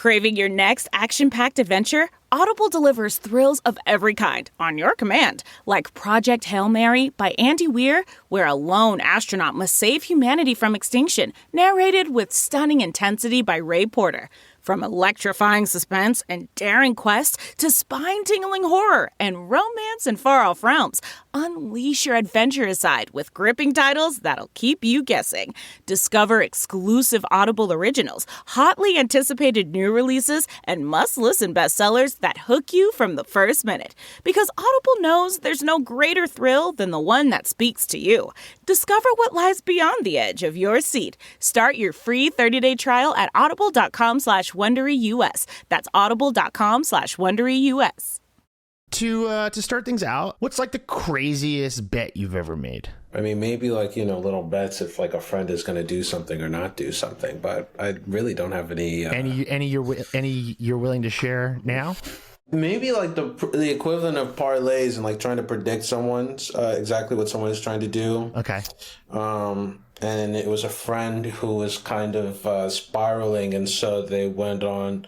Craving your next action-packed adventure? Audible delivers thrills of every kind on your command, like Project Hail Mary by Andy Weir, where a lone astronaut must save humanity from extinction, narrated with stunning intensity by Ray Porter. From electrifying suspense and daring quest to spine-tingling horror and romance in far-off realms, unleash your adventurous side with gripping titles that'll keep you guessing. Discover exclusive Audible originals, hotly anticipated new releases, and must-listen bestsellers that hook you from the first minute. Because Audible knows there's no greater thrill than the one that speaks to you. Discover what lies beyond the edge of your seat. Start your free 30-day trial at audible.com/WonderyUS. That's audible.com/WonderyUS. To start things out, what's like the craziest bet you've ever made? I mean, maybe like, little bets if like a friend is going to do something or not do something, but I really don't have any you're willing to share now? Maybe like the equivalent of parlays and like trying to predict someone's exactly what someone is trying to do. Okay. And it was a friend who was kind of spiraling, and so they went on,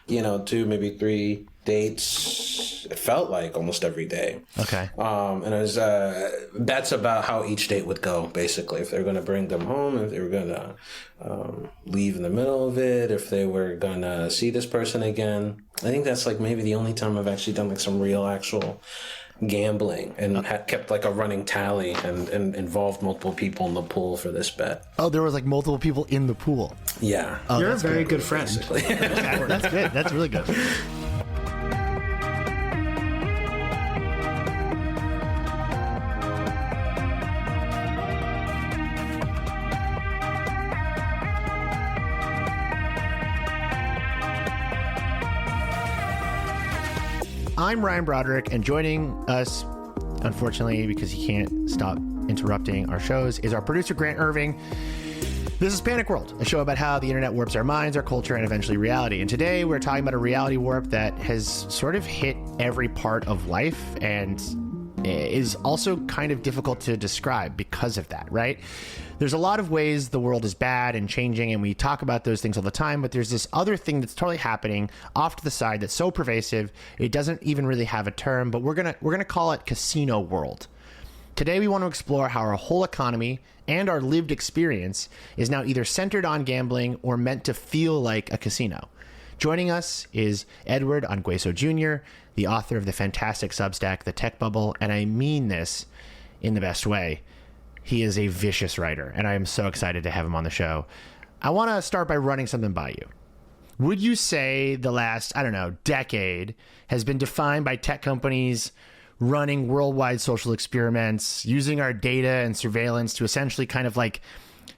2, maybe 3 dates. It felt like almost every day. Okay. And it was that's about how each date would go, basically. If they're going to bring them home, if they were going to leave in the middle of it, if they were going to see this person again. I think that's like maybe the only time I've actually done like some real actual gambling and kept like a running tally and involved multiple people in the pool for this bet. Oh, there was like multiple people in the pool. Yeah. Oh, you're a very good friend. That's good. That's really good. I'm Ryan Broderick, and joining us, unfortunately, because he can't stop interrupting our shows, is our producer, Grant Irving. This is Panic World, a show about how the internet warps our minds, our culture, and eventually reality. And today we're talking about a reality warp that has sort of hit every part of life and is also kind of difficult to describe because of that, right? There's a lot of ways the world is bad and changing, and we talk about those things all the time, but there's this other thing that's totally happening off to the side that's so pervasive, it doesn't even really have a term, but we're gonna call it casino world. Today we want to explore how our whole economy and our lived experience is now either centered on gambling or meant to feel like a casino. Joining us is Edward Ongweso Jr., the author of the fantastic Substack, The Tech Bubble, and I mean this in the best way. He is a vicious writer, and I am so excited to have him on the show. I want to start by running something by you. Would you say the last, decade has been defined by tech companies running worldwide social experiments, using our data and surveillance to essentially kind of like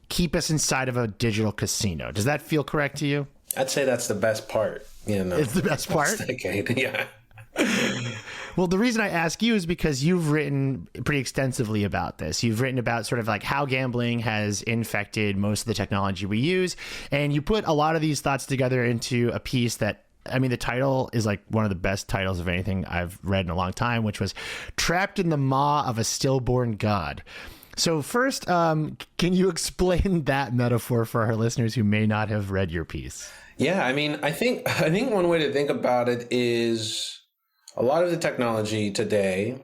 keep us inside of a digital casino? Does that feel correct to you? I'd say that's the best part. It's the best part? Decade, yeah. Well, the reason I ask you is because you've written pretty extensively about this. You've written about sort of like how gambling has infected most of the technology we use. And you put a lot of these thoughts together into a piece that, the title is like one of the best titles of anything I've read in a long time, which was Trapped in the Maw of a Stillborn God. So first, can you explain that metaphor for our listeners who may not have read your piece? Yeah, I think one way to think about it is a lot of the technology today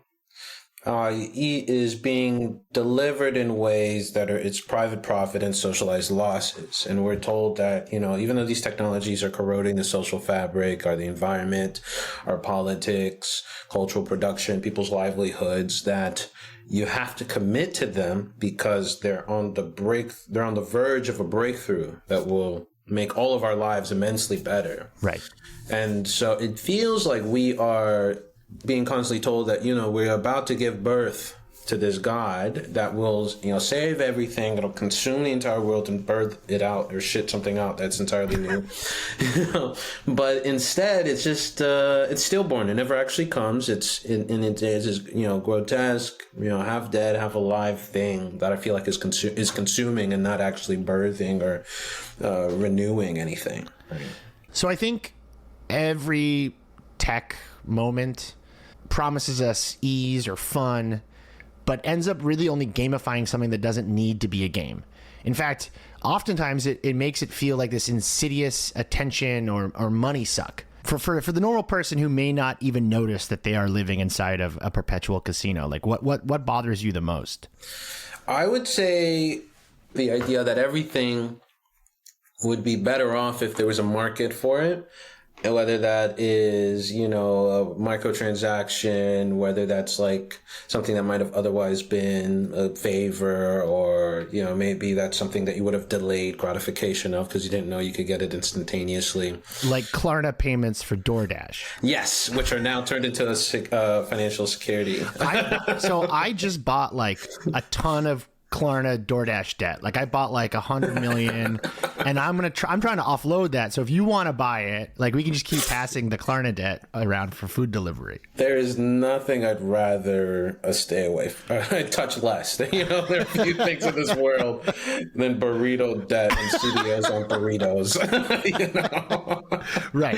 is being delivered in ways that it's private profit and socialized losses. And we're told that, even though these technologies are corroding the social fabric or the environment, our politics, cultural production, people's livelihoods, that you have to commit to them because they're on the verge of a breakthrough that will make all of our lives immensely better. Right. And so it feels like we are being constantly told that, we're about to give birth to this God that will, save everything. It'll consume the entire world and birth it out or shit something out that's entirely new. But instead, it's just, it's stillborn. It never actually comes. It's this, grotesque, half dead, half alive thing that I feel like is consuming and not actually birthing or renewing anything. So I think every tech moment promises us ease or fun, but ends up really only gamifying something that doesn't need to be a game. In fact, oftentimes it makes it feel like this insidious attention or money suck. For the normal person who may not even notice that they are living inside of a perpetual casino, like what bothers you the most? I would say the idea that everything would be better off if there was a market for it. And whether that is, a microtransaction, whether that's like something that might have otherwise been a favor, or, maybe that's something that you would have delayed gratification of because you didn't know you could get it instantaneously. Like Klarna payments for DoorDash. Yes, which are now turned into a financial security. So I just bought like a ton of Klarna DoorDash debt. Like I bought like 100 million and I'm trying to offload that. So if you want to buy it, like we can just keep passing the Klarna debt around for food delivery. There is nothing I'd rather stay away from. I'd touch less. There are a few things in this world than burrito debt and studios on burritos. Right.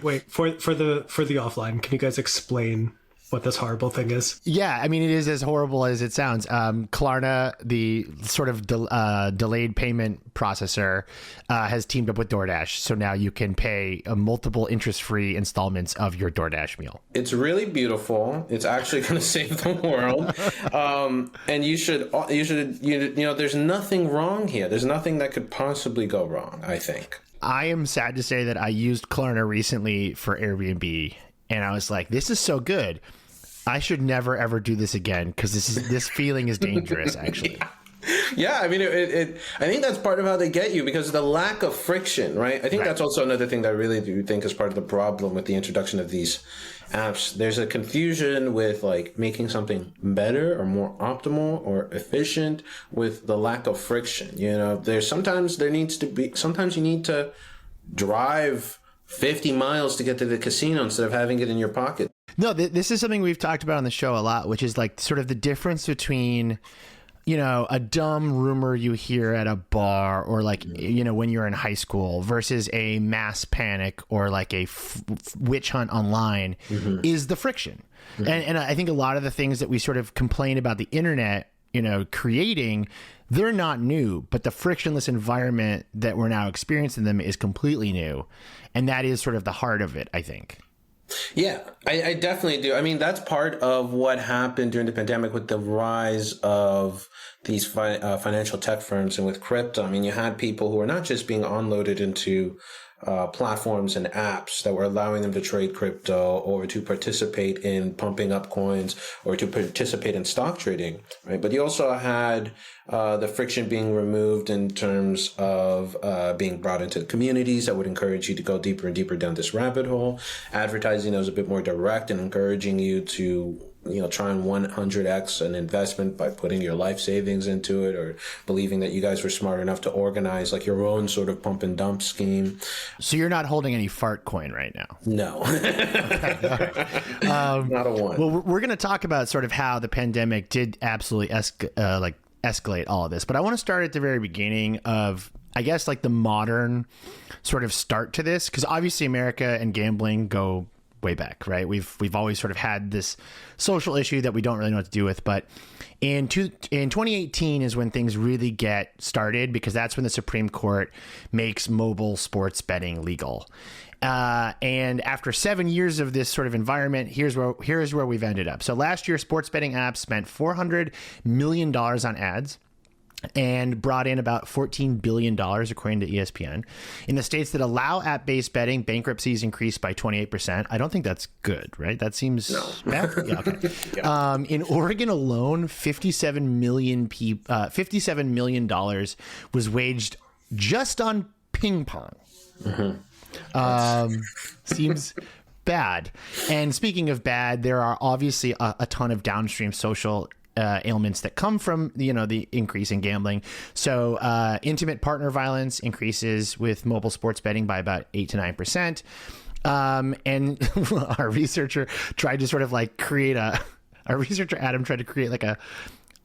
Wait. For the offline, can you guys explain what this horrible thing is? Yeah, I mean, it is as horrible as it sounds. Klarna, the sort of delayed payment processor, has teamed up with DoorDash. So now you can pay multiple interest-free installments of your DoorDash meal. It's really beautiful. It's actually going to save the world. And you should, there's nothing wrong here. There's nothing that could possibly go wrong, I think. I am sad to say that I used Klarna recently for Airbnb, and I was like, this is so good. I should never ever do this again because this feeling is dangerous, actually. Yeah, I mean, I think that's part of how they get you, because of the lack of friction, right? I think that's also another thing that I really do think is part of the problem with the introduction of these apps. There's a confusion with like making something better or more optimal or efficient with the lack of friction. Sometimes you need to drive 50 miles to get to the casino instead of having it in your pocket. No, this is something we've talked about on the show a lot, which is like sort of the difference between, a dumb rumor you hear at a bar or like, when you're in high school versus a mass panic or like a witch hunt online is the friction. And I think a lot of the things that we sort of complain about the internet, creating, they're not new, but the frictionless environment that we're now experiencing them is completely new. And that is sort of the heart of it, I think. Yeah, I definitely do. I mean, that's part of what happened during the pandemic with the rise of these financial tech firms and with crypto. I mean, you had people who were not just being onloaded into platforms and apps that were allowing them to trade crypto or to participate in pumping up coins or to participate in stock trading, right? But you also had the friction being removed in terms of being brought into the communities that would encourage you to go deeper and deeper down this rabbit hole. Advertising that was a bit more direct and encouraging you to try and 100x an investment by putting your life savings into it, or believing that you guys were smart enough to organize like your own sort of pump and dump scheme. So you're not holding any fart coin right now? No. Okay. Not a one. Well, we're going to talk about sort of how the pandemic did absolutely escalate all of this. But I want to start at the very beginning of, I guess, like the modern sort of start to this, because obviously America and gambling go way back, right? We've always sort of had this social issue that we don't really know what to do with. But in 2018 is when things really get started, because that's when the Supreme Court makes mobile sports betting legal. And after 7 years of this sort of environment, here's where we've ended up. So last year, sports betting apps spent $400 million on ads and brought in about $14 billion, according to ESPN. In the states that allow app-based betting, bankruptcies increased by 28%. I don't think that's good, right? That seems bad. Yeah, okay. Yeah. In Oregon alone, $57 million was waged just on ping pong. Seems bad. And speaking of bad, there are obviously a ton of downstream social ailments that come from the increase in gambling. So intimate partner violence increases with mobile sports betting by about 8 to 9%. And our researcher tried to sort of like our researcher Adam tried to create like a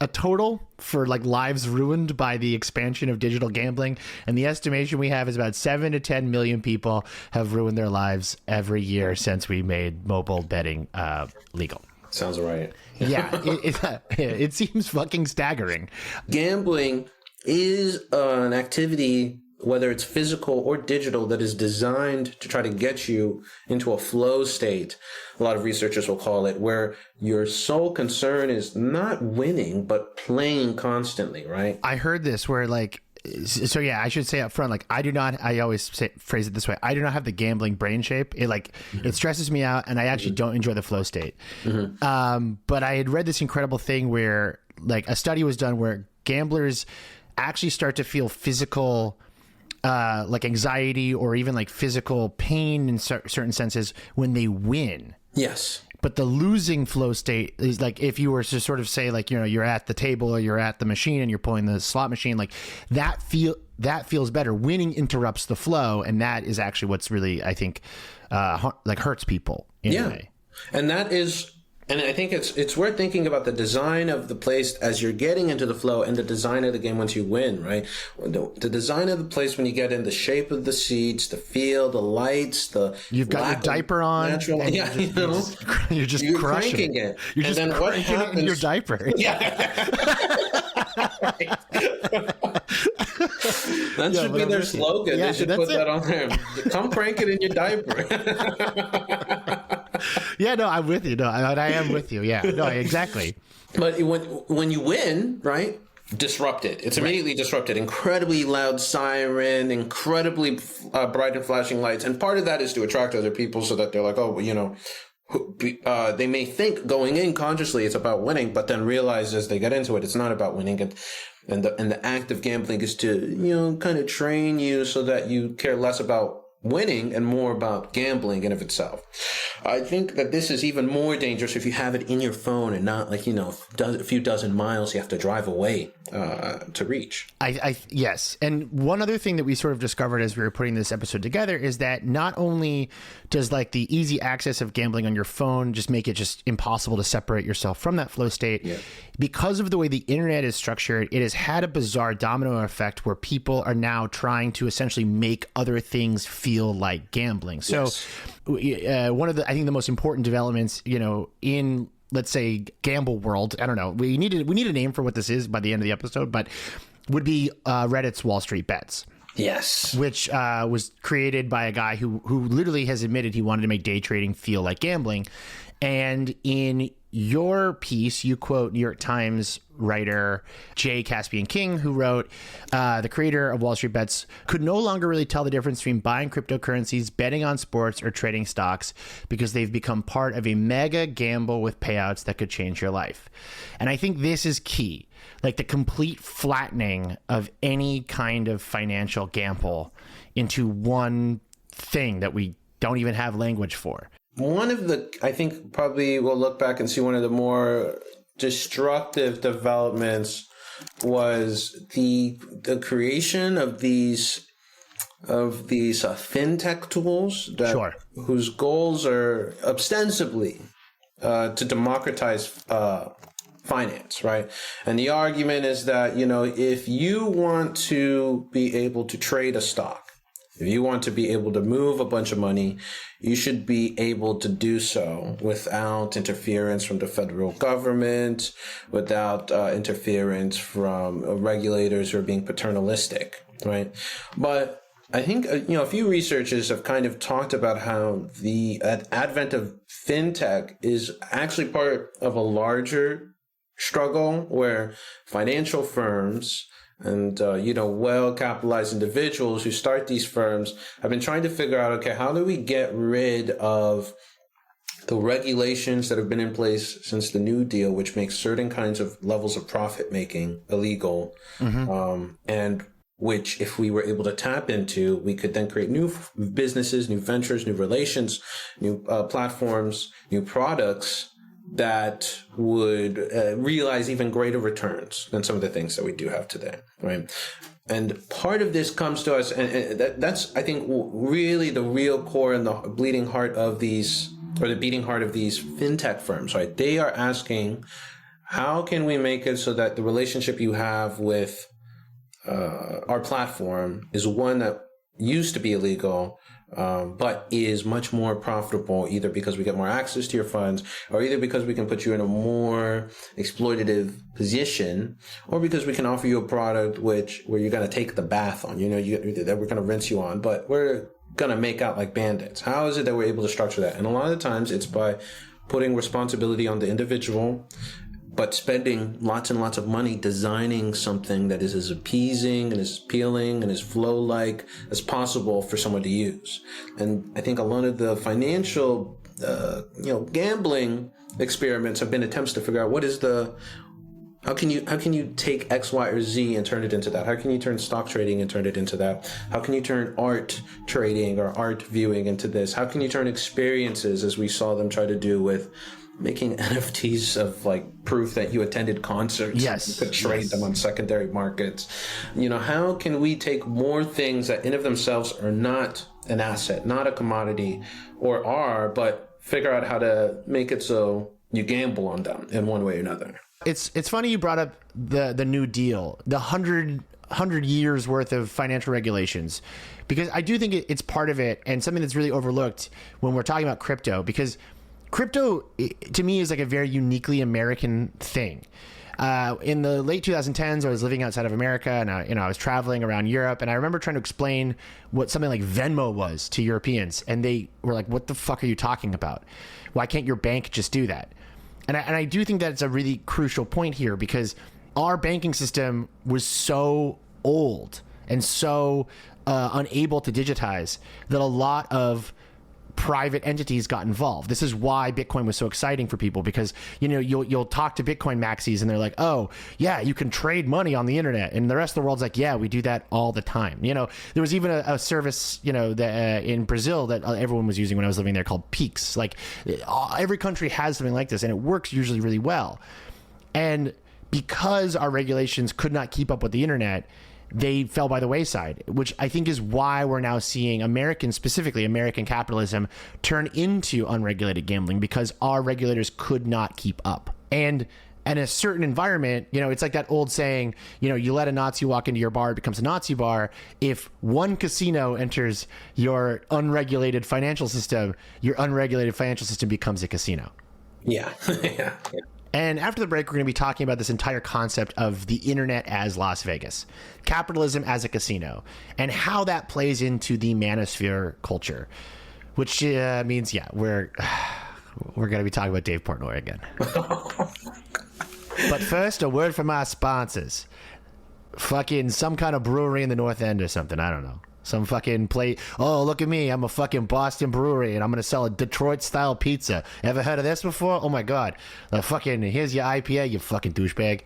total for like lives ruined by the expansion of digital gambling. And the estimation we have is about 7 to 10 million people have ruined their lives every year since we made mobile betting legal. Sounds right. Yeah, it seems fucking staggering. Gambling is an activity, whether it's physical or digital, that is designed to try to get you into a flow state. A lot of researchers will call it, where your sole concern is not winning, but playing constantly, right? I heard this where like, so yeah, I should say up front, like I always phrase it this way. I do not have the gambling brain shape. It stresses me out, and I actually don't enjoy the flow state. But I had read this incredible thing where like a study was done where gamblers actually start to feel physical like anxiety or even like physical pain in certain senses when they win. Yes. But the losing flow state is like if you were to sort of say like, you know, you're at the table or you're at the machine and you're pulling the slot machine, like that feels better. Winning interrupts the flow, and that is actually what's really, I think, like hurts people in a way. And that is, and I think it's worth thinking about the design of the place as you're getting into the flow, and the design of the game once you win, right? The design of the place when you get in, the shape of the seats, the feel, the lights, you've got your diper on, natural, and you're just crushing it. You're just then what cranking it in your diaper. That should be their slogan. Yeah, they should put that on there. Come crank it in your diaper. Yeah, no, I'm with you. No, I am with you. Yeah, no, exactly. But when you win, right? Disrupted. It's immediately disrupted. Incredibly loud siren, incredibly bright and flashing lights. And part of that is to attract other people so that they're like, oh, you know, they may think going in consciously it's about winning, but then realize as they get into it, it's not about winning. And the act of gambling is to, you know, kind of train you so that you care less about winning and more about gambling in of itself. I think that this is even more dangerous if you have it in your phone and not like, you know, a few dozen miles you have to drive away to reach. Yes. And one other thing that we sort of discovered as we were putting this episode together is that not only does like the easy access of gambling on your phone just make it just impossible to separate yourself from that flow state, because of the way the internet is structured, it has had a bizarre domino effect where people are now trying to essentially make other things feel like gambling. So one of the, I think the most important developments, you know, in, let's say, gamble world, I don't know, we need a name for what this is by the end of the episode, but would be Reddit's Wall Street Bets. Yes. Which was created by a guy who literally has admitted he wanted to make day trading feel like gambling. And in your piece, you quote New York Times writer Jay Caspian King, who wrote, the creator of Wall Street Bets could no longer really tell the difference between buying cryptocurrencies, betting on sports, or trading stocks because they've become part of a mega gamble with payouts that could change your life. And I think this is key, like the complete flattening of any kind of financial gamble into one thing that we don't even have language for. One of the, I think probably we'll look back and see one of the more destructive developments was the creation of these fintech tools that whose goals are ostensibly to democratize finance, right? And the argument is that, you know, if you want to be able to trade a stock, if you want to be able to move a bunch of money, you should be able to do so without interference from the federal government, without interference from regulators who are being paternalistic, right? But I think, you know, a few researchers have kind of talked about how the advent of fintech is actually part of a larger struggle where financial firms and, you know, well-capitalized individuals who start these firms have been trying to figure out, okay, how do we get rid of the regulations that have been in place since the New Deal, which makes certain kinds of levels of profit making illegal, and which, if we were able to tap into, we could then create new businesses, new ventures, new relations, new platforms, new products that would realize even greater returns than some of the things that we do have today, right? And part of this comes to us, and that's, I think, really the real core and the bleeding heart of these, or the beating heart of these fintech firms, right? They are asking, how can we make it so that the relationship you have with our platform is one that used to be illegal, but is much more profitable, either because we get more access to your funds, or either because we can put you in a more exploitative position, or because we can offer you a product where you're going to take the bath on, that we're going to rinse you on, but we're going to make out like bandits. How is it that we're able to structure that? And a lot of the times it's by putting responsibility on the individual, but spending lots and lots of money designing something that is as appeasing and as appealing and as flow-like as possible for someone to use. And I think a lot of the financial, gambling experiments have been attempts to figure out how can you take X, Y, or Z and turn it into that? How can you turn stock trading and turn it into that? How can you turn art trading or art viewing into this? How can you turn experiences, as we saw them try to do with making NFTs of like proof that you attended concerts? Yes. You could trade them on secondary markets. How can we take more things that in of themselves are not an asset, not a commodity, but figure out how to make it so you gamble on them in one way or another? It's funny you brought up the New Deal, the 100 years worth of financial regulations, because I do think it's part of it and something that's really overlooked when we're talking about crypto, because crypto, to me, is like a very uniquely American thing. In the late 2010s, I was living outside of America, and I was traveling around Europe, and I remember trying to explain what something like Venmo was to Europeans, and they were like, "What the fuck are you talking about? Why can't your bank just do that?" And I do think that it's a really crucial point here, because our banking system was so old and so unable to digitize that a lot of private entities got involved. This is why Bitcoin was so exciting for people, because you'll talk to Bitcoin maxis and they're like, "Oh yeah, you can trade money on the internet," and the rest of the world's like, "Yeah, we do that all the time." There was even a service that in Brazil that everyone was using when I was living there called Peaks. Like every country has something like this, and it works usually really well. And because our regulations could not keep up with the internet, they fell by the wayside, which I think is why we're now seeing specifically American capitalism, turn into unregulated gambling, because our regulators could not keep up. And in a certain environment, it's like that old saying, you let a Nazi walk into your bar, it becomes a Nazi bar. If one casino enters your unregulated financial system, your unregulated financial system becomes a casino. Yeah. Yeah. And after the break, we're going to be talking about this entire concept of the internet as Las Vegas, capitalism as a casino, and how that plays into the manosphere culture, which means, we're going to be talking about Dave Portnoy again. But first, a word from our sponsors. Fucking some kind of brewery in the North End or something. I don't know. Some fucking play. Oh, look at me. I'm a fucking Boston brewery, and I'm going to sell a Detroit-style pizza. Ever heard of this before? Oh, my God. Here's your IPA, you fucking douchebag.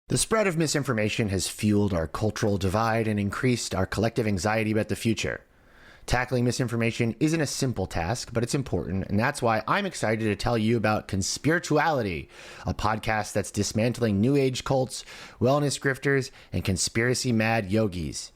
The spread of misinformation has fueled our cultural divide and increased our collective anxiety about the future. Tackling misinformation isn't a simple task, but it's important, and that's why I'm excited to tell you about Conspirituality, a podcast that's dismantling New Age cults, wellness grifters, and conspiracy-mad yogis.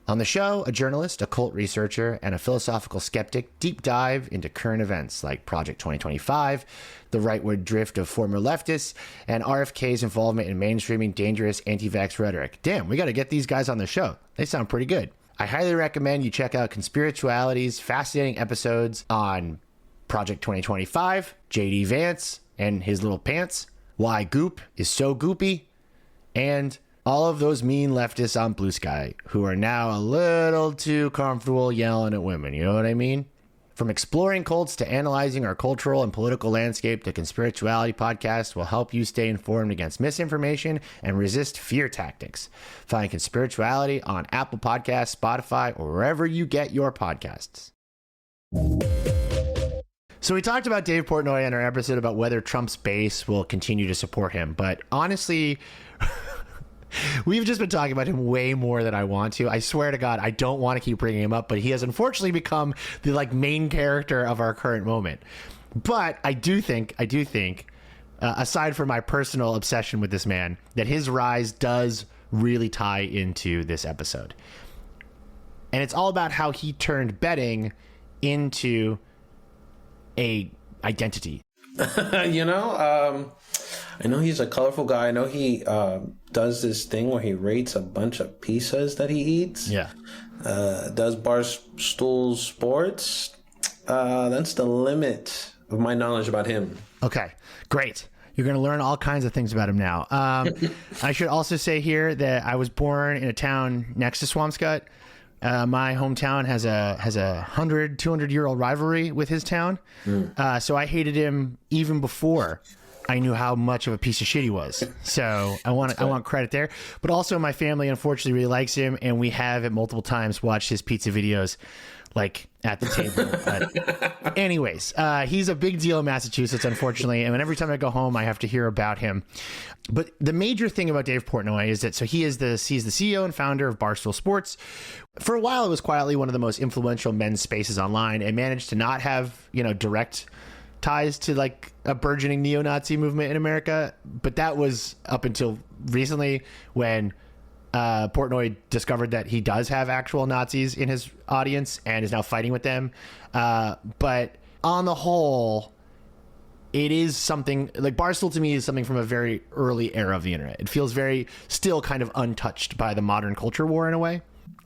On the show, a journalist, a cult researcher, and a philosophical skeptic deep dive into current events like Project 2025, the rightward drift of former leftists, and RFK's involvement in mainstreaming dangerous anti-vax rhetoric. Damn, we got to get these guys on the show. They sound pretty good. I highly recommend you check out Conspirituality's fascinating episodes on Project 2025, JD Vance and his little pants, why Goop is so goopy, and all of those mean leftists on Blue Sky who are now a little too comfortable yelling at women. You know what I mean? From exploring cults to analyzing our cultural and political landscape, the Conspirituality podcast will help you stay informed against misinformation and resist fear tactics. Find Conspirituality on Apple Podcasts, Spotify, or wherever you get your podcasts. So we talked about Dave Portnoy in our episode about whether Trump's base will continue to support him, but honestly, we've just been talking about him way more than I want to. I swear to God, I don't want to keep bringing him up, but he has unfortunately become the main character of our current moment. But I do think, aside from my personal obsession with this man, that his rise does really tie into this episode. And it's all about how he turned betting into a identity. I know he's a colorful guy. I know he does this thing where he rates a bunch of pizzas that he eats. Yeah. Does Barstool Sports. That's the limit of my knowledge about him. Okay, great. You're going to learn all kinds of things about him now. I should also say here that I was born in a town next to Swampscott. My hometown has a 200-year-old rivalry with his town. So I hated him even before I knew how much of a piece of shit he was. So I want credit there. But also my family unfortunately really likes him, and we have at multiple times watched his pizza videos like at the table. Anyways, he's a big deal in Massachusetts, unfortunately. And every time I go home, I have to hear about him. But the major thing about Dave Portnoy is that he's the CEO and founder of Barstool Sports. For a while, it was quietly one of the most influential men's spaces online, and managed to not have, direct ties to like a burgeoning neo-Nazi movement in America. But that was up until recently when Portnoy discovered that he does have actual Nazis in his audience and is now fighting with them. But on the whole, it is something like Barstool to me is something from a very early era of the internet. It feels very still kind of untouched by the modern culture war in a way.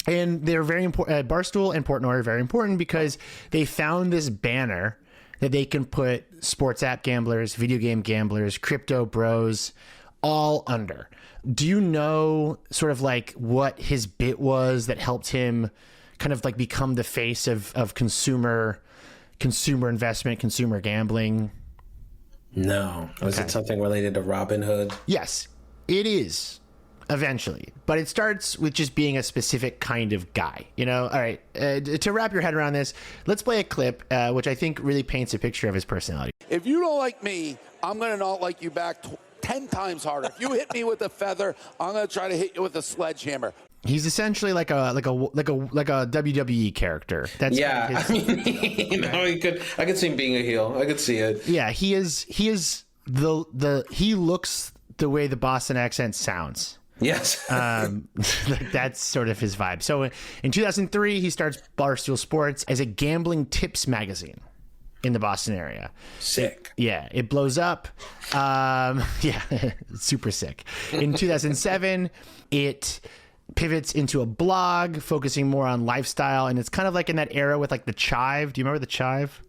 And they're very important. Barstool and Portnoy are very important because they found this banner that they can put sports app gamblers, video game gamblers, crypto bros all under. Do you know sort of like what his bit was that helped him kind of like become the face of consumer investment, consumer gambling? No. Was it something related to Robinhood? Yes, it is eventually, but it starts with just being a specific kind of guy, All right. To wrap your head around this, let's play a clip, which I think really paints a picture of his personality. If you don't like me, I'm going to not like you back 10 times harder. If you hit me with a feather, I'm going to try to hit you with a sledgehammer. He's essentially like a WWE character. That's yeah. Kind of his, I could see him being a heel. I could see it. Yeah, he is he looks the way the Boston accent sounds. Yes. That's sort of his vibe. So in 2003, he starts Barstool Sports as a gambling tips magazine in the Boston area. Sick. Yeah, it blows up. Super sick. In 2007, it pivots into a blog focusing more on lifestyle, and it's kind of like in that era with like the Chive. Do you remember the Chive?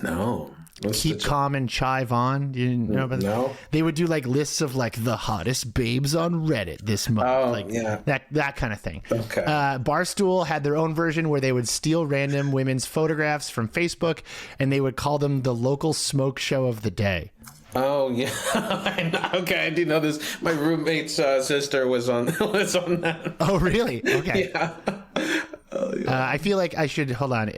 No. Keep calm and chive on. Do you know about that? No. They would do like lists of like the hottest babes on Reddit this month. Oh, like yeah. That kind of thing. Okay. Barstool had their own version where they would steal random women's photographs from Facebook, and they would call them the local smoke show of the day. Oh yeah. Okay, I do know this. My roommate's sister was on that. Oh really? Okay. Yeah. I feel like I should hold on.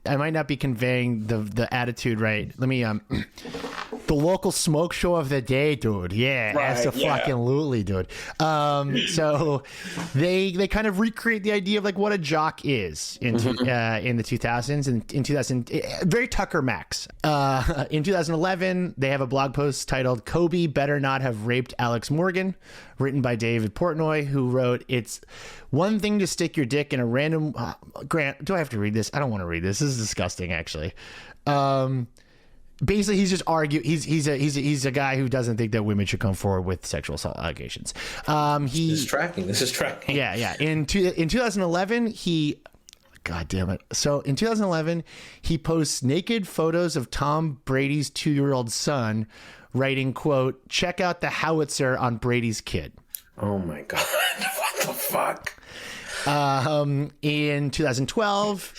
I might not be conveying the attitude right. Let me the local smoke show of the day, dude. Yeah, right, absolutely, dude. So they kind of recreate the idea of like what a jock is in the 2000s and in 2000 very Tucker Max. In 2011, they have a blog post titled "Kobe Better Not Have Raped Alex Morgan," written by David Portnoy, who wrote, "It's one thing to stick your dick in a random..." Grant, do I have to read this? I don't want to read this. This is disgusting, actually. Basically, he's just arguing. He's a guy who doesn't think that women should come forward with sexual assault allegations. This is tracking. Yeah. In 2011, God damn it. So in 2011, he posts naked photos of Tom Brady's 2-year-old son, writing, quote, "Check out the howitzer on Brady's kid." Oh my God. What the fuck? In 2012,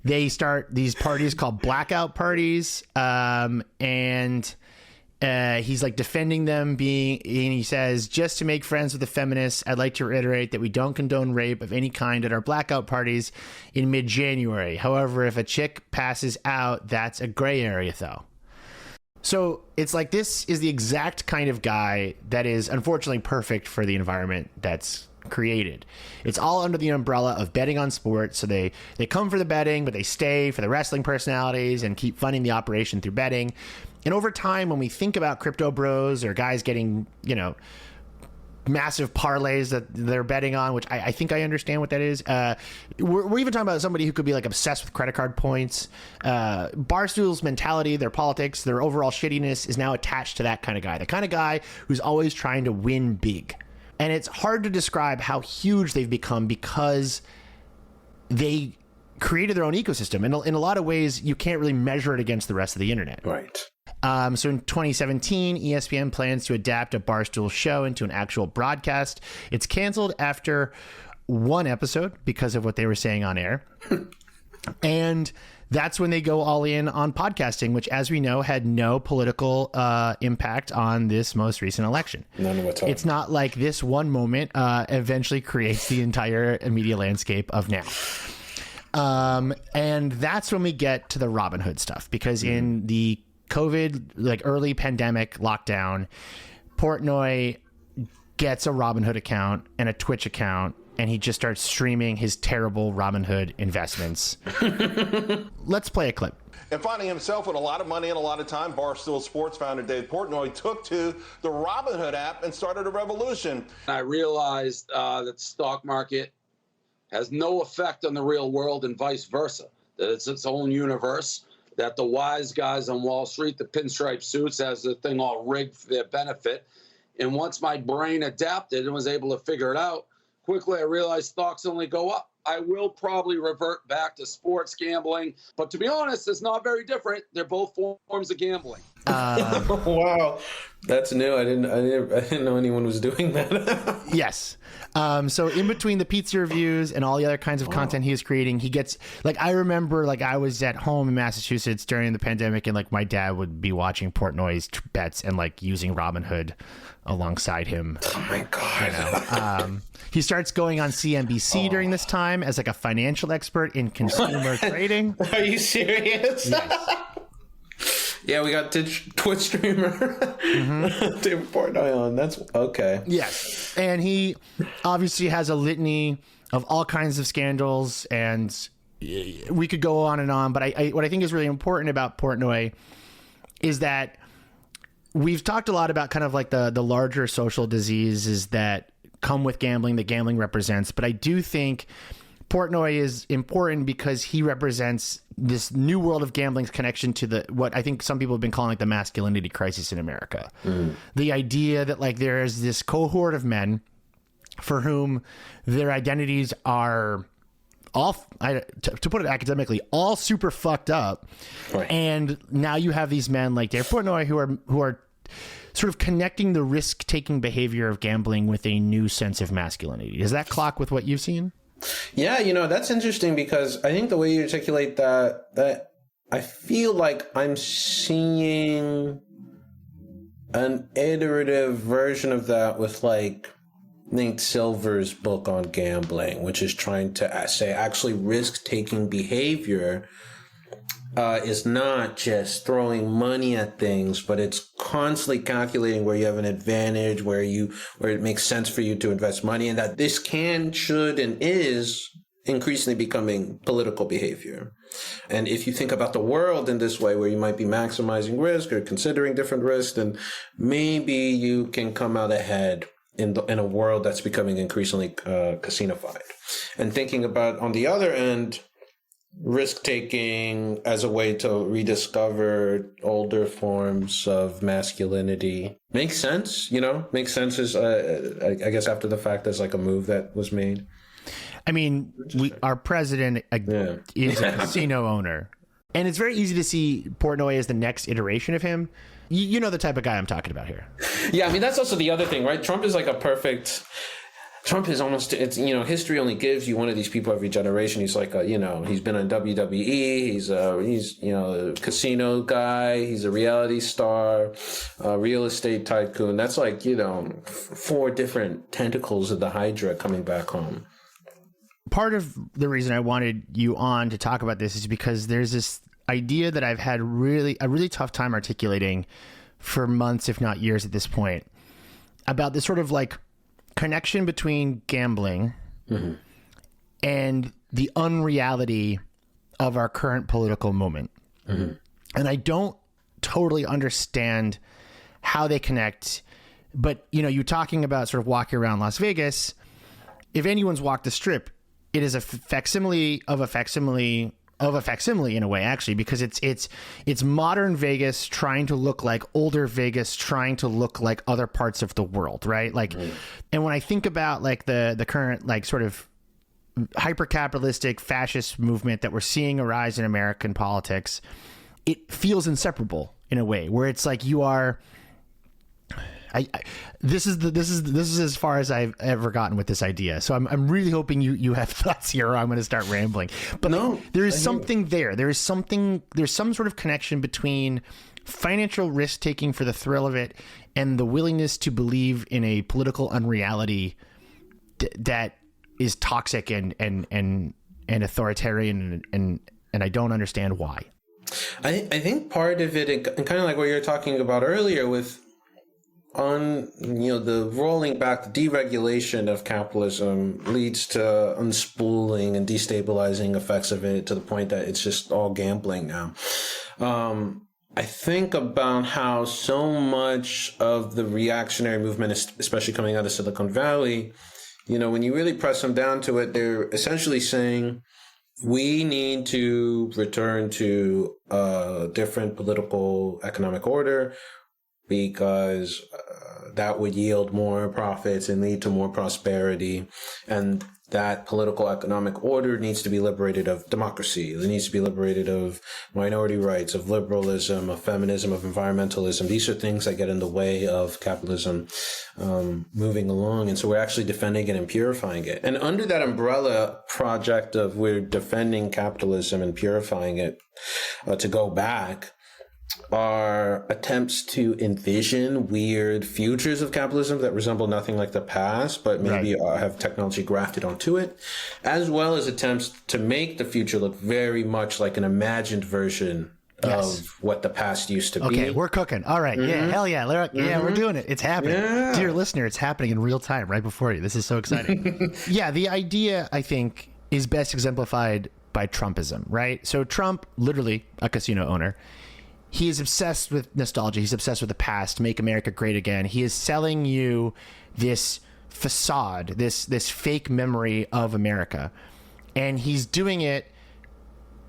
they start these parties called blackout parties. And he's like defending them and he says, "Just to make friends with the feminists, I'd like to reiterate that we don't condone rape of any kind at our blackout parties in mid-January. However, if a chick passes out, that's a gray area though." So it's like this is the exact kind of guy that is unfortunately perfect for the environment that's created. It's all under the umbrella of betting on sports. So they come for the betting, but they stay for the wrestling personalities and keep funding the operation through betting. And over time, when we think about crypto bros or guys getting, massive parlays that they're betting on, which I think I understand what that is. We're even talking about somebody who could be like obsessed with credit card points. Barstool's mentality, their politics, their overall shittiness is now attached to that kind of guy. The kind of guy who's always trying to win big. And it's hard to describe how huge they've become because they created their own ecosystem. And in a lot of ways, you can't really measure it against the rest of the internet. Right. So in 2017, ESPN plans to adapt a Barstool show into an actual broadcast. It's canceled after one episode because of what they were saying on air. And that's when they go all in on podcasting, which, as we know, had no political impact on this most recent election. None whatsoever. It's not like this one moment eventually creates the entire media landscape of now. And that's when we get to the Robinhood stuff, because in the COVID, like early pandemic lockdown, Portnoy gets a Robinhood account and a Twitch account, and he just starts streaming his terrible Robinhood investments. Let's play a clip. And finding himself with a lot of money and a lot of time, Barstool Sports founder Dave Portnoy took to the Robinhood app and started a revolution. I realized that the stock market has no effect on the real world and vice versa, that it's its own universe, that the wise guys on Wall Street, the pinstripe suits, has the thing all rigged for their benefit. And once my brain adapted and was able to figure it out, quickly I realized stocks only go up. I will probably revert back to sports gambling, but to be honest, it's not very different. They're both forms of gambling. Wow, that's new. I didn't know anyone was doing that. Yes. So in between the pizza reviews and all the other kinds of content he is creating, he gets, like, I remember, like, I was at home in Massachusetts during the pandemic, and like my dad would be watching Portnoy's bets and like using Robinhood alongside him. Oh my God. You know? He starts going on CNBC during this time as like a financial expert in consumer trading. Are you serious? Yes. Yeah, we got Twitch streamer David Portnoy on. That's okay. Yes. And he obviously has a litany of all kinds of scandals, and we could go on and on. But what I think is really important about Portnoy is that we've talked a lot about kind of like the larger social diseases that come with gambling, that gambling represents. But I do think Portnoy is important because he represents this new world of gambling's connection to what I think some people have been calling like the masculinity crisis in America. The idea that like there is this cohort of men for whom their identities are all, to put it academically, all super fucked up. Right. And now you have these men like Dave Portnoy who are sort of connecting the risk-taking behavior of gambling with a new sense of masculinity. Does that clock with what you've seen? Yeah, that's interesting because I think the way you articulate that I feel like I'm seeing an iterative version of that with like Nate Silver's book on gambling, which is trying to say actually risk-taking behavior is not just throwing money at things, but it's constantly calculating where you have an advantage, where it makes sense for you to invest money, and that this can, should, and is increasingly becoming political behavior. And if you think about the world in this way, where you might be maximizing risk or considering different risks, then maybe you can come out ahead in a world that's becoming increasingly casinofied. And thinking about, on the other end, risk-taking as a way to rediscover older forms of masculinity makes sense, makes sense as, I guess after the fact, as like a move that was made. I mean, our president is a casino owner, and it's very easy to see Portnoy as the next iteration of him. You know the type of guy I'm talking about here. Yeah, I mean, that's also the other thing, right? Trump is almost, history only gives you one of these people every generation. He's like, he's been on WWE. He's a casino guy. He's a reality star, real estate tycoon. That's like, 4 different tentacles of the Hydra coming back home. Part of the reason I wanted you on to talk about this is because there's this idea that I've had a really tough time articulating for months, if not years at this point, about this sort of like connection between gambling and the unreality of our current political moment. And I don't totally understand how they connect But, you know, you're talking about sort of walking around Las Vegas. If anyone's walked the strip, it is a facsimile of a facsimile of a facsimile in a way, actually, because it's modern Vegas trying to look like older Vegas, trying to look like other parts of the world, right? Like, and when I think about like the current like sort of hyper-capitalistic fascist movement that we're seeing arise in American politics, it feels inseparable in a way where it's like you are. This is as far as I've ever gotten with this idea. So I'm really hoping you have thoughts here, or I'm going to start rambling. But no, there is something there. There's some sort of connection between financial risk taking for the thrill of it and the willingness to believe in a political unreality that is toxic and authoritarian and I don't understand why. I think part of it, and kind of like what you were talking about earlier with the rolling back, the deregulation of capitalism leads to unspooling and destabilizing effects of it to the point that it's just all gambling now. I think about how so much of the reactionary movement, especially coming out of Silicon Valley, you know, when you really press them down to it, they're essentially saying we need to return to a different political economic order, because that would yield more profits and lead to more prosperity. And that political economic order needs to be liberated of democracy. It needs to be liberated of minority rights, of liberalism, of feminism, of environmentalism. These are things that get in the way of capitalism moving along. And so we're actually defending it and purifying it. And under that umbrella project of we're defending capitalism and purifying it to go back, are attempts to envision weird futures of capitalism that resemble nothing like the past, but maybe have technology grafted onto it, as well as attempts to make the future look very much like an imagined version of what the past used to be. Okay, we're cooking. All right. Yeah, hell yeah. Yeah, we're doing it. It's happening. Yeah. Dear listener, it's happening in real time right before you. This is so exciting. Yeah, the idea, I think, is best exemplified by Trumpism, right? So Trump, literally a casino owner, he is obsessed with nostalgia. He's obsessed with the past, make America great again. He is selling you this facade, this fake memory of America. And he's doing it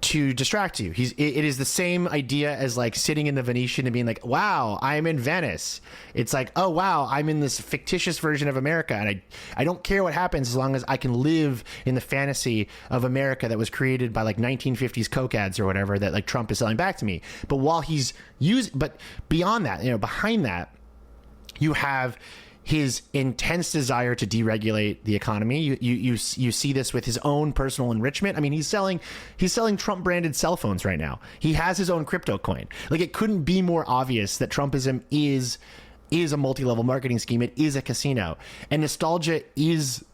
to distract you. It is the same idea as like sitting in the Venetian and being like, wow, I'm in Venice. It's like, oh, wow, I'm in this fictitious version of America. And I don't care what happens as long as I can live in the fantasy of America that was created by like 1950s Coke ads or whatever that like Trump is selling back to me. But but beyond that, behind that, you have his intense desire to deregulate the economy. You see this with his own personal enrichment. I mean, he's selling Trump branded cell phones right now. He has his own crypto coin. Like, it couldn't be more obvious that Trumpism is a multi-level marketing scheme. It is a casino, and nostalgia is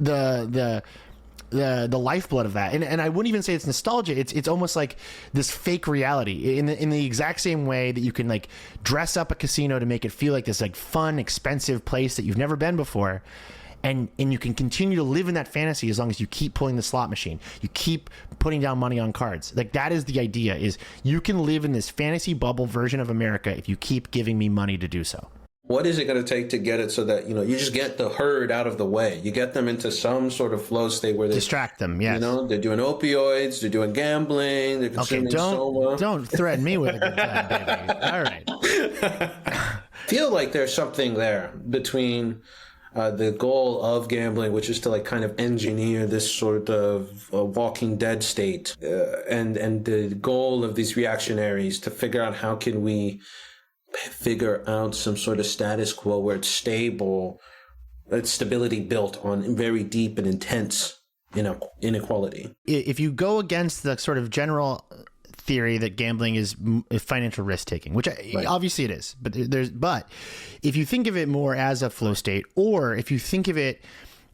the lifeblood of that. And I wouldn't even say it's nostalgia. It's almost like this fake reality in the exact same way that you can like dress up a casino to make it feel like this like fun, expensive place that you've never been before. And you can continue to live in that fantasy as long as you keep pulling the slot machine. You keep putting down money on cards. Like, that is the idea, is you can live in this fantasy bubble version of America if you keep giving me money to do so. What is it going to take to get it so that, you just get the herd out of the way? You get them into some sort of flow state where they distract them. Yes. They're doing opioids, they're doing gambling, they're consuming soma. Don't threaten me with a good time, baby. All right. Feel like there's something there between the goal of gambling, which is to like kind of engineer this sort of Walking Dead state, and the goal of these reactionaries to figure out how can we figure out some sort of status quo where it's stable, it's stability built on very deep and intense inequality. If you go against the sort of general theory that gambling is financial risk taking, which obviously it is, but if you think of it more as a flow state, or if you think of it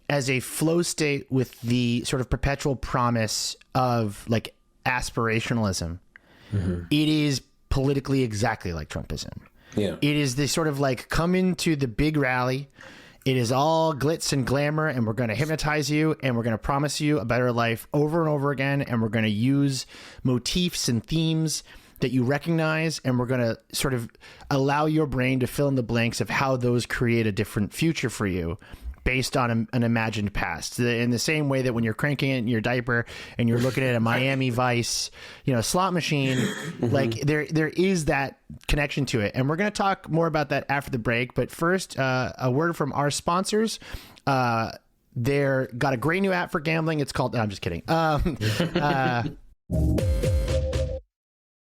as a flow state with the sort of perpetual promise of like aspirationalism, it is politically exactly like Trumpism. Yeah. It is this sort of like, come into the big rally. It is all glitz and glamour, and we're going to hypnotize you, and we're going to promise you a better life over and over again, and we're going to use motifs and themes that you recognize, and we're going to sort of allow your brain to fill in the blanks of how those create a different future for you based on an imagined past. In the same way that when you're cranking it in your diaper and you're looking at a Miami Vice, slot machine, like there is that connection to it. And we're going to talk more about that after the break. But first, a word from our sponsors. They're got a great new app for gambling. It's called, no, I'm just kidding.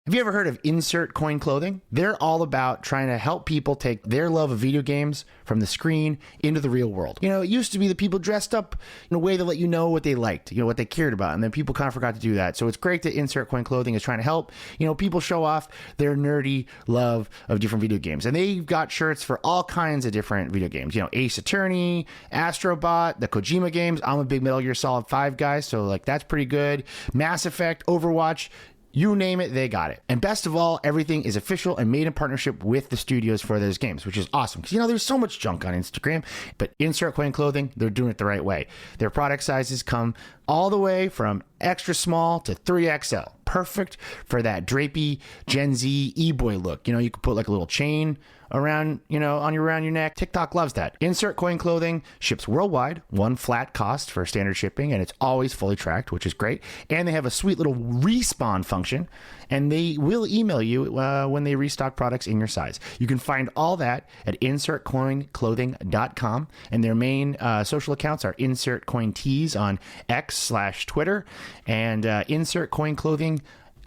Have you ever heard of Insert Coin Clothing? They're all about trying to help people take their love of video games from the screen into the real world. It used to be the people dressed up in a way to let you know what they liked, what they cared about, and then people kind of forgot to do that. So it's great that Insert Coin Clothing is trying to help, people show off their nerdy love of different video games. And they've got shirts for all kinds of different video games. Ace Attorney, Astrobot, the Kojima games. I'm a big Metal Gear Solid 5 guy, so that's pretty good. Mass Effect, Overwatch. You name it, they got it. And best of all, everything is official and made in partnership with the studios for those games, which is awesome. Because, there's so much junk on Instagram, but Insert Coin Clothing, they're doing it the right way. Their product sizes come all the way from extra small to 3XL. Perfect for that drapey Gen Z e-boy look. You could put like a little chain around your neck. TikTok loves that. Insert Coin Clothing ships worldwide, one flat cost for standard shipping, and it's always fully tracked, which is great. And they have a sweet little respawn function, and they will email you when they restock products in your size. You can find all that at insertcoinclothing.com, and their main social accounts are Insert Coin Tees on X/Twitter and Insert Coin Clothing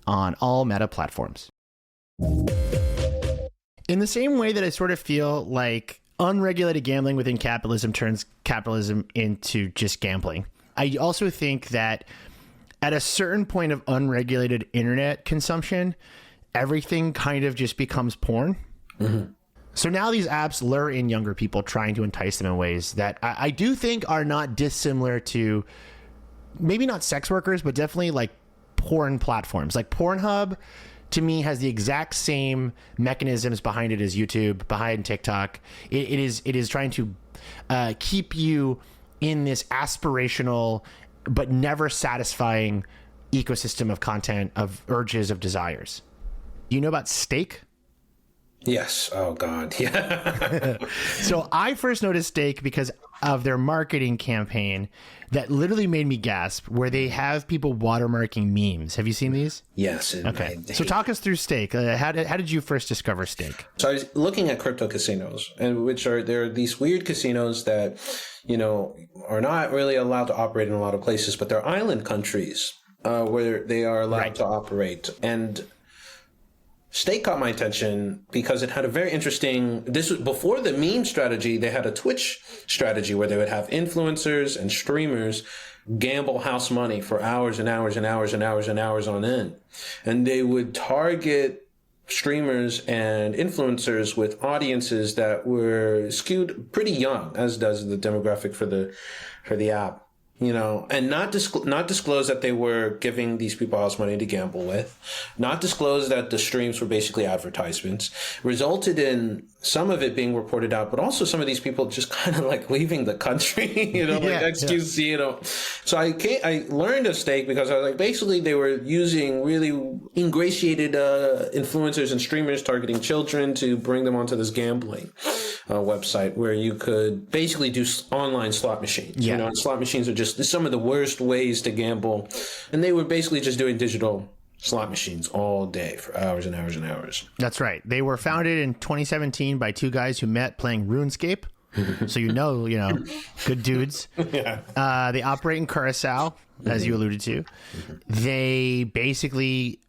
on all meta platforms. In the same way that I sort of feel like unregulated gambling within capitalism turns capitalism into just gambling, I also think that at a certain point of unregulated internet consumption, everything kind of just becomes porn. Mm-hmm. So now these apps lure in younger people, trying to entice them in ways that I do think are not dissimilar to maybe not sex workers, but definitely like porn platforms. Like Pornhub, to me, has the exact same mechanisms behind it as YouTube, behind TikTok. It is trying to keep you in this aspirational but never satisfying ecosystem of content, of urges, of desires. Do you know about Steak? Yes. Oh, God. Yeah. So I first noticed Steak because of their marketing campaign that literally made me gasp, where they have people watermarking memes. Have you seen these? Yes. Okay. So talk us through Steak. How did you first discover Steak? So I was looking at crypto casinos, and there are these weird casinos that, are not really allowed to operate in a lot of places, but they're island countries where they are allowed to operate. And Steak caught my attention because it had a very interesting, this was before the meme strategy. They had a Twitch strategy where they would have influencers and streamers gamble house money for hours and hours and hours and hours and hours on end. And they would target streamers and influencers with audiences that were skewed pretty young, as does the demographic for the app. And not disclose that they were giving these people house money to gamble with, not disclose that the streams were basically advertisements, resulted in some of it being reported out, but also some of these people just kind of like leaving the country, XQC, So I learned of Steak because I was like, basically they were using really ingratiated influencers and streamers targeting children to bring them onto this gambling website where you could basically do online slot machines. And slot machines are just some of the worst ways to gamble. And they were basically just doing digital slot machines all day for hours and hours and hours. That's right. They were founded in 2017 by two guys who met playing RuneScape. So good dudes. Yeah. They operate in Curacao, as you alluded to. They basically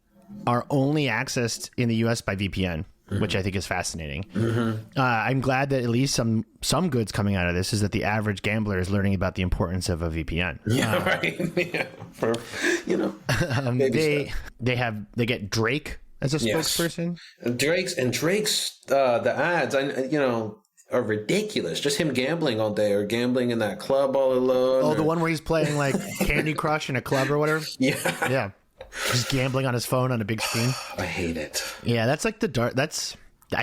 are only accessed in the US by VPN. Which I think is fascinating. I'm glad that at least some goods coming out of this is that the average gambler is learning about the importance of a VPN. Yeah, right. They get Drake as a spokesperson. Drake's the ads, are ridiculous. Just him gambling all day or gambling in that club all alone. Oh, the one where he's playing like Candy Crush in a club or whatever. Yeah. Just gambling on his phone on a big screen. I hate it. Yeah, that's like I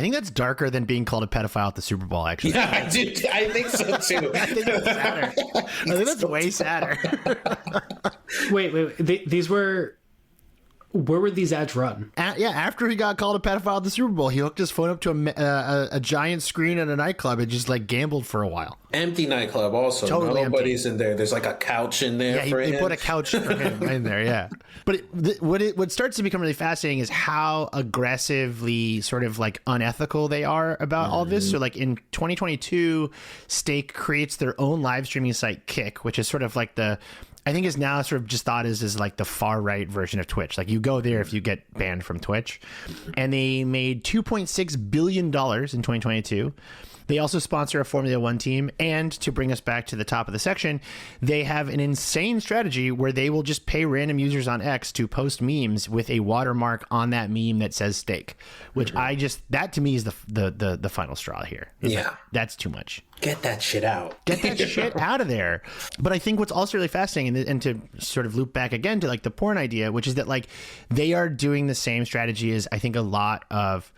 think that's darker than being called a pedophile at the Super Bowl, actually. Yeah, I think so too. I think that's sadder. I think that's way sadder. Wait. These were Where would these ads run? After he got called a pedophile at the Super Bowl, he hooked his phone up to a giant screen at a nightclub and just like gambled for a while. Empty nightclub also. Totally Nobody's in there. There's like a couch in there for him. They put a couch for him in there, yeah. But what starts to become really fascinating is how aggressively sort of like unethical they are about all this. So like in 2022, Stake creates their own live streaming site, Kick, which is sort of like I think is now sort of just thought as like the far right version of Twitch. Like you go there if you get banned from Twitch. And they made $2.6 billion in 2022. They also sponsor a Formula One team. And to bring us back to the top of the section, they have an insane strategy where they will just pay random users on X to post memes with a watermark on that meme that says Stake, which that to me is the final straw here. That's too much. Get that shit out. Get that shit out of there. But I think what's also really fascinating, and to sort of loop back again to like the porn idea, which is that like they are doing the same strategy as I think a lot of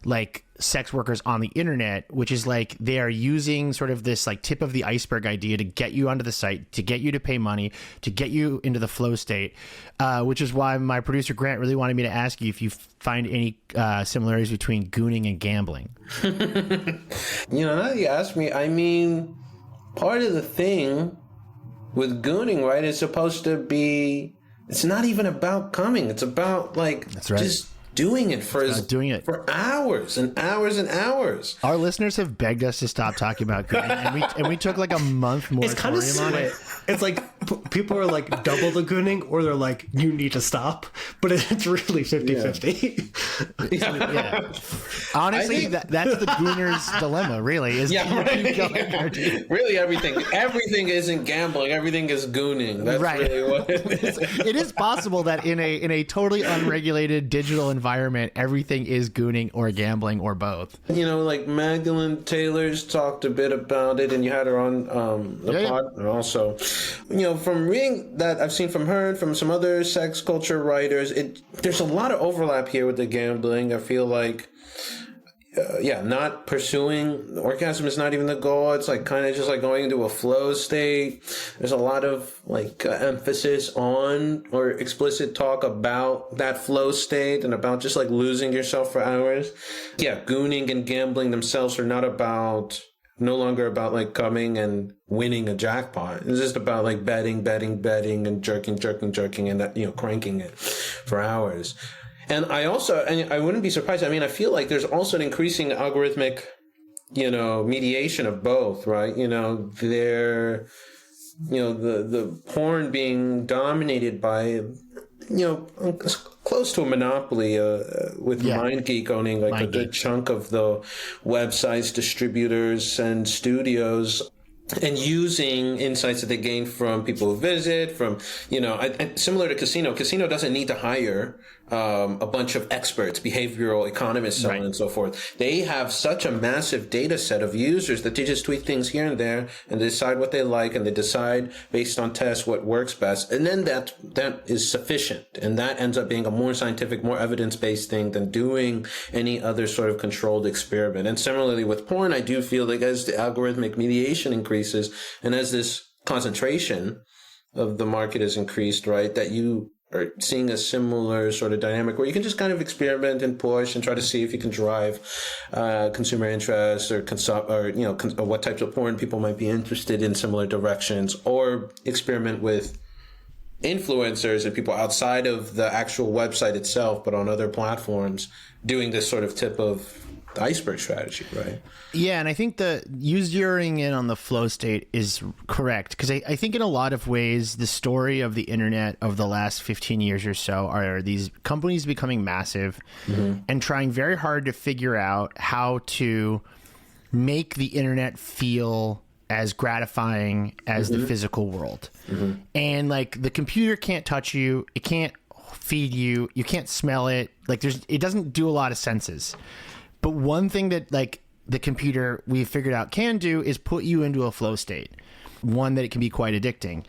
like sex workers on the internet, which is like they are using sort of this like tip of the iceberg idea to get you onto the site, to get you to pay money, to get you into the flow state, which is why my producer Grant really wanted me to ask you if you find any similarities between gooning and gambling. Now that you asked me, I mean, part of the thing with gooning, right, is supposed to be, it's not even about coming. It's about like just doing it for hours and hours and hours. Our listeners have begged us to stop talking about gooning, and we took like a month more. It's kind of split. It's like people are like double the gooning, or they're like, you need to stop. But it's really 50-50. Yeah. Honestly, that's the gooner's dilemma, really. Is really everything isn't gambling. Everything is gooning. That's really what it is. It is possible that in a totally unregulated digital environment, everything is gooning or gambling or both. Like Magdalene Taylor's talked a bit about it, and you had her on the pod. And also, from reading that I've seen from her and from some other sex culture writers, there's a lot of overlap here with the gambling. I feel like not pursuing orgasm is not even the goal. It's like kind of just like going into a flow state. There's a lot of like emphasis on or explicit talk about that flow state and about just like losing yourself for hours. Gooning and gambling themselves are no longer about like coming and winning a jackpot. It's just about like betting and jerking and that, cranking it for hours. And I wouldn't be surprised. I mean, I feel like there's also an increasing algorithmic, mediation of both, right? The porn being dominated by, close to a monopoly with MindGeek owning like a good chunk of the websites, distributors, and studios. And using insights that they gain from people who visit, from, similar to Casino. Casino doesn't need to hire a bunch of experts, behavioral economists, so on and so forth. They have such a massive data set of users that they just tweak things here and there and they decide what they like, and they decide based on tests what works best. And then that is sufficient. And that ends up being a more scientific, more evidence-based thing than doing any other sort of controlled experiment. And similarly with porn, I do feel like as the algorithmic mediation increases and as this concentration of the market is increased, right, that you are seeing a similar sort of dynamic where you can just kind of experiment and push and try to see if you can drive consumer interest or what types of porn people might be interested in similar directions, or experiment with influencers and people outside of the actual website itself, but on other platforms, doing this sort of tip of the iceberg strategy, right? Yeah, and I think you zeroing in on the flow state is correct, because I think in a lot of ways the story of the internet of the last 15 years or so are these companies becoming massive and trying very hard to figure out how to make the internet feel as gratifying as the physical world. And like the computer can't touch you, it can't feed you, you can't smell it, like it doesn't do a lot of senses. But one thing that like the computer we figured out can do is put you into a flow state, one that it can be quite addicting.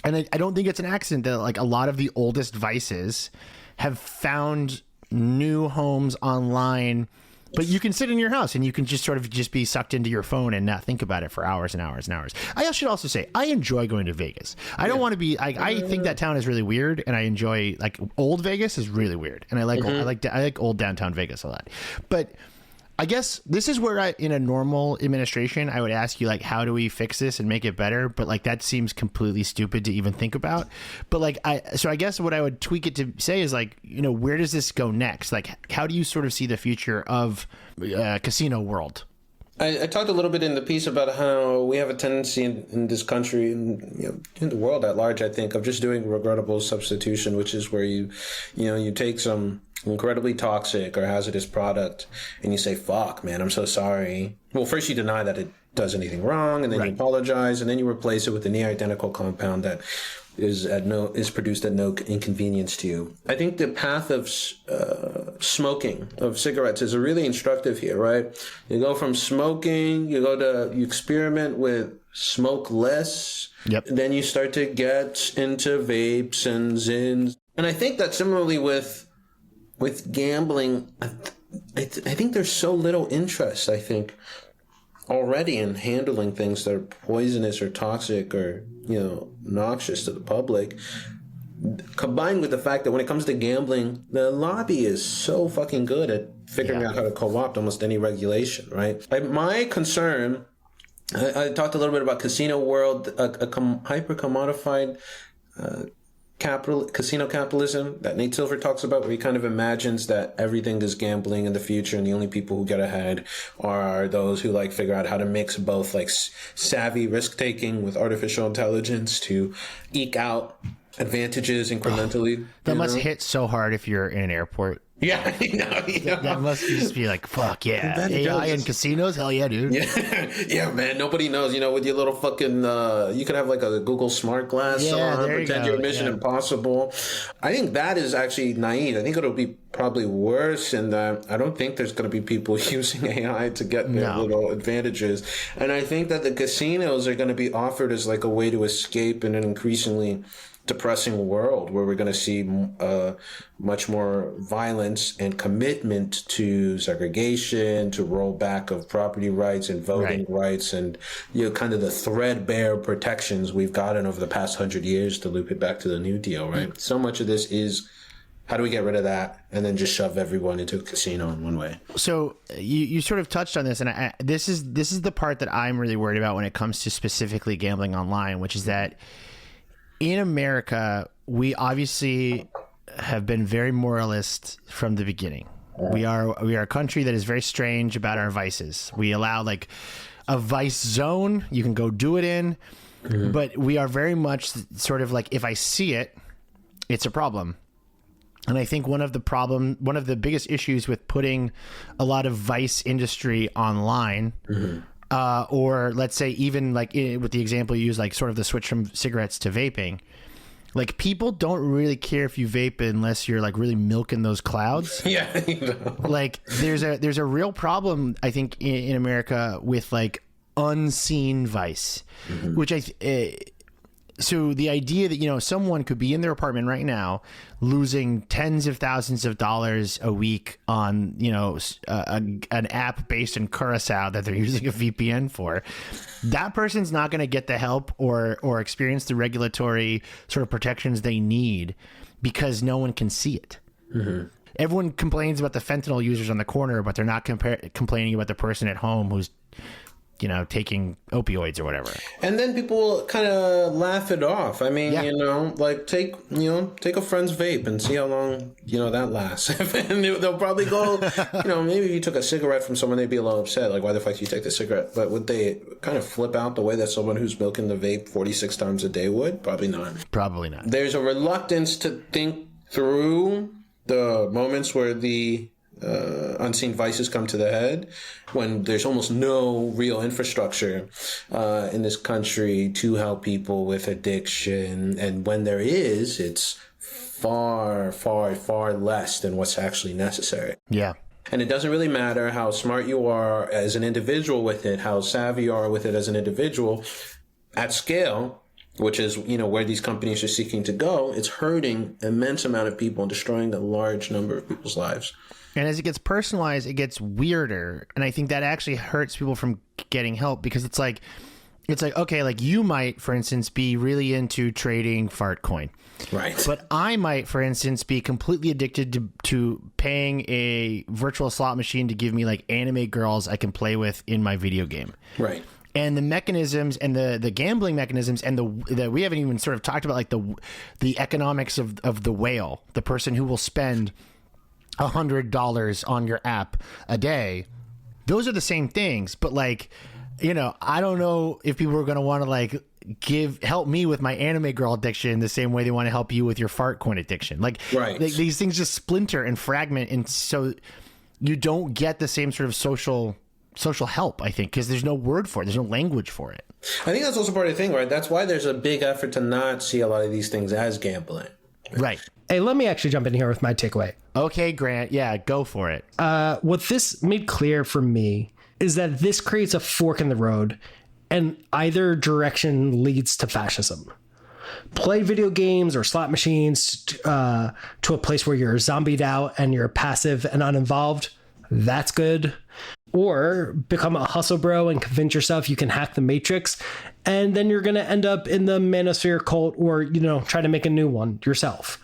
And I don't think it's an accident that like a lot of the oldest vices have found new homes online But you can sit in your house and you can just sort of just be sucked into your phone and not think about it for hours and hours and hours. I should also say, I enjoy going to Vegas. I don't want to be, I think that town is really weird, and I enjoy, like, old Vegas is really weird. And I like old downtown Vegas a lot. But I guess this is where in a normal administration, I would ask you, like, how do we fix this and make it better? But, like, that seems completely stupid to even think about. But, like, so I guess what I would tweak it to say is, like, you know, where does this go next? Like, how do you sort of see the future of casino world? I talked a little bit in the piece about how we have a tendency in this country and, you know, in the world at large, I think, of just doing regrettable substitution, which is where you take some incredibly toxic or hazardous product and you say, fuck, man, I'm so sorry. Well, first you deny that it does anything wrong, and then you apologize, and then you replace it with a near identical compound that is produced at no inconvenience to you. I think the path of smoking of cigarettes is really instructive here, right? You go from smoking, you experiment with smokeless, then you start to get into vapes and zins. And I think that similarly with gambling, I think there's so little interest, I think, already in handling things that are poisonous or toxic or, you know, noxious to the public, combined with the fact that when it comes to gambling, the lobby is so fucking good at figuring out how to co-opt almost any regulation, right? My concern, I talked a little bit about casino world, a hyper-commodified casino capitalism that Nate Silver talks about, where he kind of imagines that everything is gambling in the future, and the only people who get ahead are those who, like, figure out how to mix both, like, savvy risk taking with artificial intelligence to eke out advantages incrementally. That must hit so hard if you're in an airport. Yeah, That must just be like, fuck yeah. AI in casinos? Hell yeah, dude. Yeah, man. Nobody knows, you know, with your little fucking, you could have like a Google smart glass on, pretend you're Mission Impossible. I think that is actually naive. I think it'll be probably worse in that I don't think there's going to be people using AI to get their little advantages. And I think that the casinos are going to be offered as like a way to escape in an increasingly depressing world where we're going to see much more violence and commitment to segregation, to rollback of property rights and voting rights, and, you know, kind of the threadbare protections we've gotten over the past 100 years, to loop it back to the New Deal, right? So much of this is, how do we get rid of that and then just shove everyone into a casino in one way? So you sort of touched on this, and this is the part that I'm really worried about when it comes to specifically gambling online, which is that in America, we obviously have been very moralist from the beginning. We are a country that is very strange about our vices. We allow like a vice zone you can go do it in, but we are very much sort of like, if I see it, it's a problem. And I think one of the biggest issues with putting a lot of vice industry online, or let's say even like with the example you use, like sort of the switch from cigarettes to vaping, like people don't really care if you vape unless you're like really milking those clouds. Like there's a real problem, I think, in America with like unseen vice, which so the idea that, you know, someone could be in their apartment right now losing tens of thousands of dollars a week on, you know, an app based in Curacao that they're using a VPN for, that person's not going to get the help or experience the regulatory sort of protections they need because no one can see it. Everyone complains about the fentanyl users on the corner, but they're not complaining about the person at home who's, you know, taking opioids or whatever. And then people kind of laugh it off. I mean, you know, like take a friend's vape and see how long, you know, that lasts. And they'll probably go, you know, maybe if you took a cigarette from someone, they'd be a little upset. Like, why the fuck do you take the cigarette? But would they kind of flip out the way that someone who's milking the vape 46 times a day would? Probably not. Probably not. There's a reluctance to think through the moments where the unseen vices come to the head, when there's almost no real infrastructure in this country to help people with addiction, and when there is, it's far, far, far less than what's actually necessary. And it doesn't really matter how smart you are as an individual with it, how savvy you are with it as an individual. At scale, which is, where these companies are seeking to go, it's hurting an immense amount of people and destroying a large number of people's lives. And as it gets personalized, it gets weirder. And I think that actually hurts people from getting help, because it's like, okay, like you might, for instance, be really into trading fart coin. Right. But I might, for instance, be completely addicted to paying a virtual slot machine to give me like anime girls I can play with in my video game. Right. And the mechanisms and the gambling mechanisms and the we haven't even sort of talked about like the economics of the whale, the person who will spend $100 on your app a day. Those are the same things, but like, I don't know if people are going to want to like help me with my anime girl addiction the same way they want to help you with your fart coin addiction. Like, right. These things just splinter and fragment, and so you don't get the same sort of social help, I think, because there's no word for it. There's no language for it. I think that's also part of the thing, right? That's why there's a big effort to not see a lot of these things as gambling. Right. Hey, let me actually jump in here with my takeaway. Okay, Grant. Yeah, go for it. What this made clear for me is that this creates a fork in the road, and either direction leads to fascism. Play video games or slot machines to a place where you're zombied out and you're passive and uninvolved. That's good. Or become a hustle bro and convince yourself you can hack the matrix, and then you're going to end up in the manosphere cult, or, try to make a new one yourself.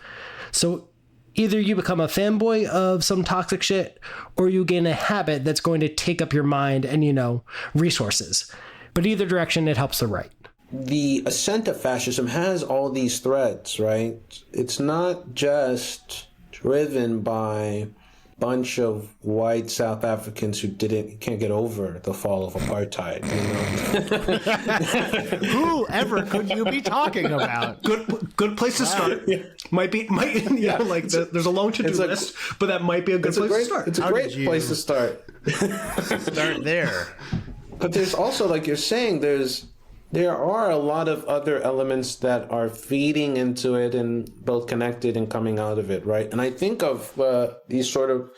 So either you become a fanboy of some toxic shit, or you gain a habit that's going to take up your mind and, resources. But either direction, it helps the right. The ascent of fascism has all these threads, right? It's not just driven by bunch of white South Africans who can't get over the fall of apartheid. Whoever could you be talking about? Good place to start. There's a long to-do list, but that might be a good place to start. It's a great place to start. Start there. But there's also, like you're saying, there are a lot of other elements that are feeding into it and both connected and coming out of it, right? And I think of these sort of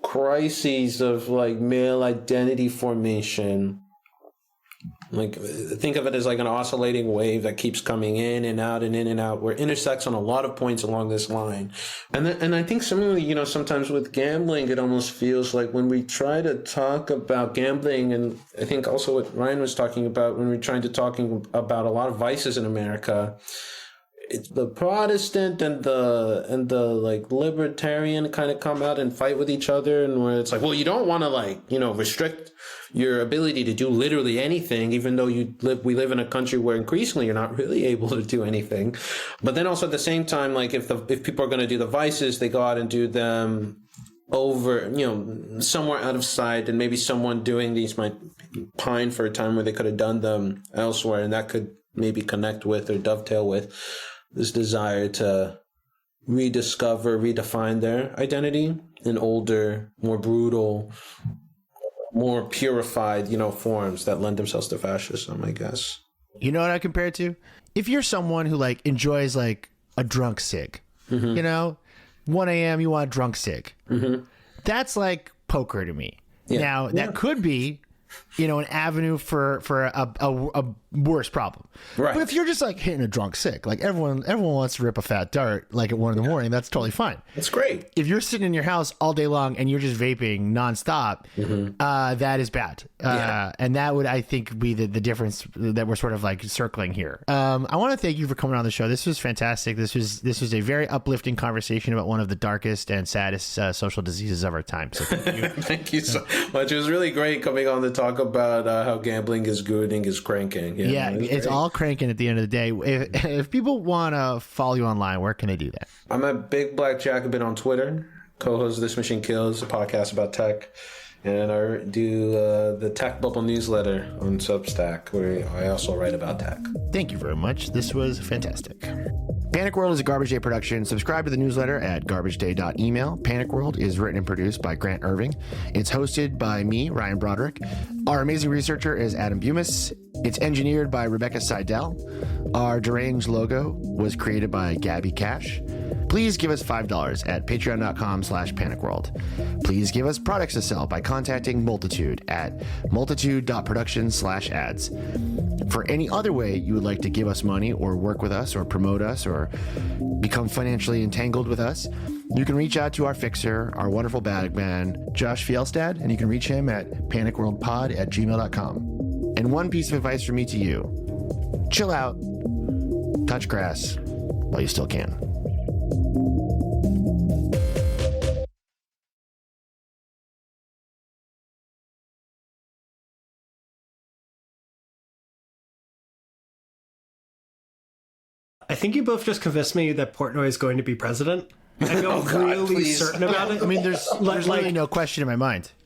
crises of like male identity formation. Like, think of it as like an oscillating wave that keeps coming in and out and in and out, where it intersects on a lot of points along this line. And I think similarly, sometimes with gambling, it almost feels like when we try to talk about gambling, and I think also what Ryan was talking about when we're trying to talking about a lot of vices in America, it's the Protestant and the like libertarian kind of come out and fight with each other, and where it's like, well, you don't want to restrict your ability to do literally anything, even though we live in a country where increasingly you're not really able to do anything. But then also at the same time, like if people are going to do the vices, they go out and do them over, somewhere out of sight, and maybe someone doing these might pine for a time where they could have done them elsewhere, and that could maybe connect with or dovetail with this desire to redefine their identity in older, more brutal, more purified, forms that lend themselves to fascism, I guess. You know what I compare it to? If you're someone who like enjoys like a drunk cig, 1 a.m. you want a drunk cig. Mm-hmm. That's like poker to me. Yeah. Now that could be, an avenue for a worse problem. Right. But if you're just like hitting a drunk sick, like everyone wants to rip a fat dart like at 1 a.m, that's totally fine. That's great. If you're sitting in your house all day long and you're just vaping nonstop, that is bad. And that would, I think, be the difference that we're sort of like circling here. I want to thank you for coming on the show. This was fantastic. This was a very uplifting conversation about one of the darkest and saddest social diseases of our time. So thank you. Thank you so much. It was really great coming on to talk about how gambling is gooning is cranking. Yeah, it's all cranking at the end of the day. If people want to follow you online, where can they do that? I'm at Big Black Jacobin on Twitter, co-host of This Machine Kills, a podcast about tech. And I do the Tech Bubble newsletter on Substack, where I also write about tech. Thank you very much. This was fantastic. Panic World is a Garbage Day production. Subscribe to the newsletter at garbageday.email. Panic World is written and produced by Grant Irving. It's hosted by me, Ryan Broderick. Our amazing researcher is Adam Bumas. It's engineered by Rebecca Seidel. Our deranged logo was created by Gabby Cash. please give us $5 at patreon.com/panicworld. Please give us products to sell by contacting Multitude at multitude.production/ads. For any other way you would like to give us money or work with us or promote us or become financially entangled with us, you can reach out to our fixer, our wonderful bag man, Josh Fjelstad, and you can reach him at panicworldpod@gmail.com. And one piece of advice from me to you: chill out, touch grass while you still can. I think you both just convinced me that Portnoy is going to be president. I feel really please. certain about it. I mean, there's really no question in my mind.